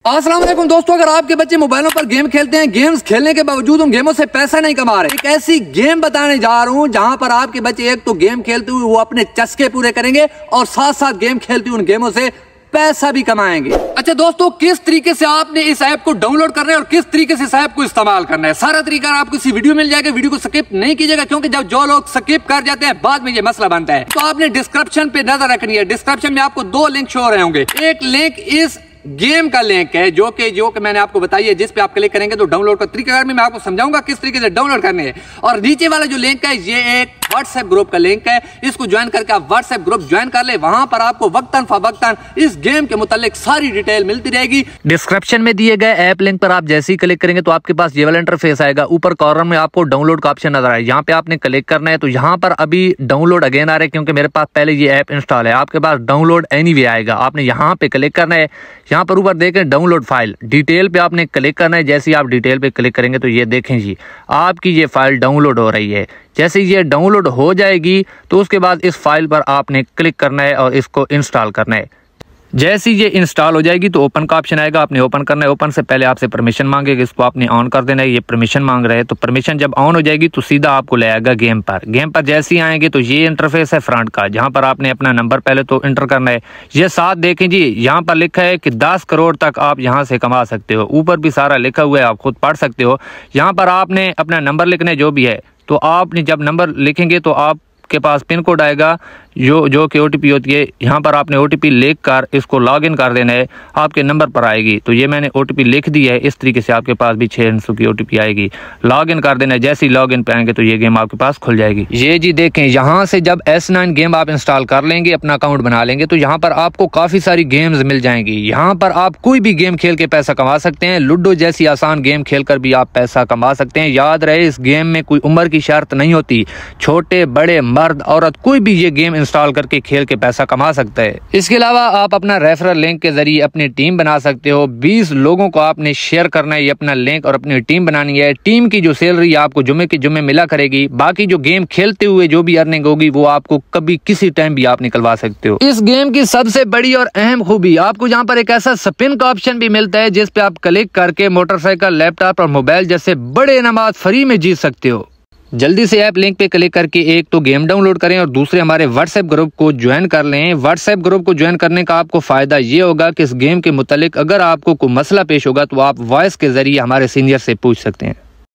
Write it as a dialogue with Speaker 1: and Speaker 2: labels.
Speaker 1: अस्सलाम वालेकुम दोस्तों, अगर आपके बच्चे मोबाइलों पर गेम खेलते हैं, गेम्स खेलने के बावजूद उन गेमों से पैसा नहीं कमा रहे, एक ऐसी गेम बताने जा रहा हूं जहां पर आपके बच्चे एक तो गेम खेलते हुए वो अपने चस्के पूरे करेंगे और साथ साथ गेम खेलते हुए उन गेमों से पैसा भी कमाएंगे। अच्छा दोस्तों, किस तरीके से आपने इस ऐप को डाउनलोड करना है और किस तरीके से इस ऐप को इस्तेमाल करना है, सारा तरीका आपको इसी वीडियो मिल जाएगा। वीडियो को स्किप नहीं कीजिएगा, क्योंकि जब जो लोग स्किप कर जाते हैं बाद में ये मसला बनता है। तो आपने डिस्क्रिप्शन पे नजर रखनी है। डिस्क्रिप्शन में आपको दो लिंक शो हो रहे होंगे। एक लिंक इस गेम का लिंक है जो कि मैंने आपको बताई है, जिस पे आप क्लिक करेंगे तो डाउनलोड का तरीका मैं आपको समझाऊंगा किस तरीके से डाउनलोड करने है। और नीचे वाला जो लिंक है ये एक व्हाट्सएप ग्रुप का लिंक है। इसको ज्वाइन करके आप व्हाट्सएप ग्रुप ज्वाइन कर ले। वहां पर आपको वक्तन फवक्तन इस गेम के मुतालिक सारी डिटेल मिलती रहेगी।
Speaker 2: डिस्क्रिप्शन में दिए गए ऐप लिंक पर आप जैसे ही क्लिक करेंगे तो आपके पास ये वाला इंटरफेस आएगा। ऊपर कॉर्नर में आपको डाउनलोड का ऑप्शन नजर आएगा, यहाँ पे आपने क्लिक करना है। तो यहाँ पर अभी डाउनलोड अगेन आ रहा है, क्योंकि मेरे पास पहले ये ऐप इंस्टॉल है। आपके पास डाउनलोड एनीवे आएगा, आपने यहाँ पे क्लिक करना है। यहाँ पर ऊपर देखें डाउनलोड फाइल, डिटेल पे आपने क्लिक करना है। जैसे ही आप डिटेल पे क्लिक करेंगे तो ये देखें जी आपकी ये फाइल डाउनलोड हो रही है। जैसे ये डाउनलोड हो जाएगी तो उसके बाद इस फाइल पर आपने क्लिक करना है और इसको इंस्टॉल करना है। जैसे ये इंस्टॉल हो जाएगी तो ओपन का ऑप्शन आएगा, आपने ओपन करना है। ओपन से पहले आपसे परमिशन मांगेगा, इसको आपने ऑन कर देना है। ये परमिशन मांग रहा है, तो परमिशन जब ऑन हो जाएगी तो सीधा आपको ले आएगा गेम पर। गेम पर जैसे ही आएंगे तो ये इंटरफेस है फ्रंट का, जहां पर आपने अपना नंबर पहले तो इंटर करना है। ये साथ देखें जी, यहाँ पर लिखा है कि 10 करोड़ तक आप यहाँ से कमा सकते हो। ऊपर भी सारा लिखा हुआ है, आप खुद पढ़ सकते हो। यहाँ पर आपने अपना नंबर लिखना है जो भी है। तो आपने जब नंबर लिखेंगे तो आपके पास पिन कोड आएगा जो कि OTP होती है। यहाँ पर आपने OTP लिख कर इसको लॉगिन कर देना है, आपके नंबर पर आएगी। तो ये मैंने OTP लिख दी है। इस तरीके से आपके पास भी 600 की OTP आएगी, लॉगिन कर देना है। जैसे ही लॉगिन पे आएंगे तो ये गेम आपके पास खुल जाएगी। ये जी देखें, यहाँ से जब S9 गेम आप इंस्टॉल कर लेंगे, अपना अकाउंट बना लेंगे, तो यहाँ पर आपको काफ़ी सारी गेम्स मिल जाएंगी। यहाँ पर आप कोई भी गेम खेल के पैसा कमा सकते हैं। लूडो जैसी आसान गेम खेल कर भी आप पैसा कमा सकते हैं। याद रहे, इस गेम में कोई उम्र की शर्त नहीं होती। छोटे बड़े मर्द औरत कोई भी ये गेम इंस्टॉल करके खेल के पैसा कमा सकता है। इसके अलावा आप अपना रेफरल लिंक के जरिए अपनी टीम बना सकते हो। 20 लोगों को आपने शेयर करना है ये अपना लिंक और अपनी टीम बनानी है। टीम की जो सैलरी आपको जुम्मे के जुम्मे मिला करेगी। बाकी जो गेम खेलते हुए जो भी अर्निंग होगी वो आपको कभी किसी टाइम भी आप निकलवा सकते हो। इस गेम की सबसे बड़ी और अहम खूबी, आपको यहाँ पर एक ऐसा स्पिन का ऑप्शन भी मिलता है जिस पे आप क्लिक करके मोटरसाइकिल, लैपटॉप और मोबाइल जैसे बड़े इनामात फ्री में जीत सकते हो। जल्दी से ऐप लिंक पे क्लिक करके एक तो गेम डाउनलोड करें और दूसरे हमारे व्हाट्सएप ग्रुप को ज्वाइन कर लें। व्हाट्सएप ग्रुप को ज्वाइन करने का आपको फायदा ये होगा कि इस गेम के मुतालिक अगर आपको कोई मसला पेश होगा तो आप वॉइस के जरिए हमारे सीनियर से पूछ सकते हैं।